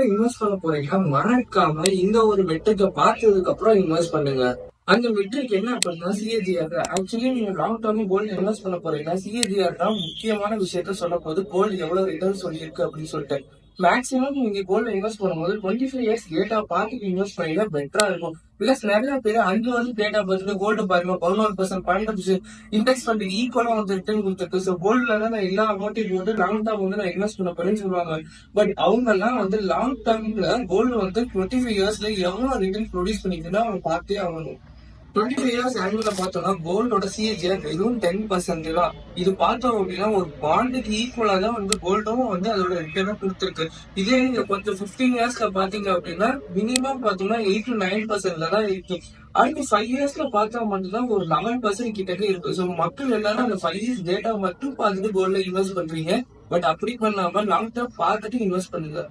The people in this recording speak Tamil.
கோல்ட்ல இன்வெஸ்ட் பண்ண போறீங்க, மறக்காம இந்த ஒரு மெட்ரிக்க பார்த்ததுக்கு அப்புறம் இன்வெஸ்ட் பண்ணுங்க. அந்த மெட்ரிக் என்ன அப்படின்னா சிஏஜிஆர். ஆக்சுவலி நீங்க லாங் டர்ம் கோல்டு இன்வெஸ்ட் பண்ண போறீங்கன்னா சிஏஜிஆர் தான் முக்கியமான விஷயத்த சொல்ல போது கோல்டு எவ்வளவு ரிட்டர்ன் சொல்லியிருக்கு அப்படின்னு சொல்லிட்டு. மேக்ஸிமம் நீங்க கோல்டு இன்வெஸ்ட் பண்ணும்போது 25 இயர்ஸ் டேட்டா பார்த்துட்டு இன்வெஸ்ட் பண்ணீங்கன்னா பெட்டரா இருக்கும். பிளஸ் நிறைய பேர் 5 வருஷம் டேட்டா பார்த்துட்டு கோல்டு பாருங்க 11%, 12% இண்டெக்ஸ் ஃபண்ட் ஈக்குவலா வந்து ரிட்டர்ன் கொடுத்துருக்கு. ஸோ கோல்ட்ல தான் நான் எல்லா அமௌண்ட்டையும் வந்து லாங் டர்ம் வந்து நான் இன்வெஸ்ட் பண்ண போறேன்னு சொல்லுவாங்க. பட் அவங்க எல்லாம் வந்து லாங் டர்ம்ல கோல்டு வந்து 25 இயர்ஸ்ல எவ்வளவு ரிட்டர்ன் ப்ரொடியூஸ் பண்ணிக்குதுன்னா அவங்க பார்த்தே ஆகணும். 25 இயர்ஸ் ஆனுவல பார்த்தோம்னா கோல்டோட சிஏஜிஆர் வெறும் 10% தான். இது பார்த்தோம் அப்படின்னா ஒரு பாண்டுக்கு ஈக்குவலா தான் வந்து கோல்டும் வந்து அதோட ரிட்டர்னா கொடுத்துருக்கு. இதே நீங்க கொஞ்சம் 15 இயர்ஸ்ல பாத்தீங்க அப்படின்னா மினிமம் பார்த்தோம்னா 8 to 9% தான் இருக்கு. அடுத்து 5 இயர்ஸ்ல பார்த்தா மட்டும்தான் ஒரு 11% கிட்டக்க இருக்கு. ஸோ மக்கள் எல்லாரும் அந்த 5 இயர்ஸ் டேட்டா மட்டும் பார்த்துட்டு கோல்ட்ல இன்வெஸ்ட் பண்றீங்க. பட் அப்படி பண்ணாம லாங் டர்ம் பார்த்துட்டு இன்வெஸ்ட் பண்ணுங்க.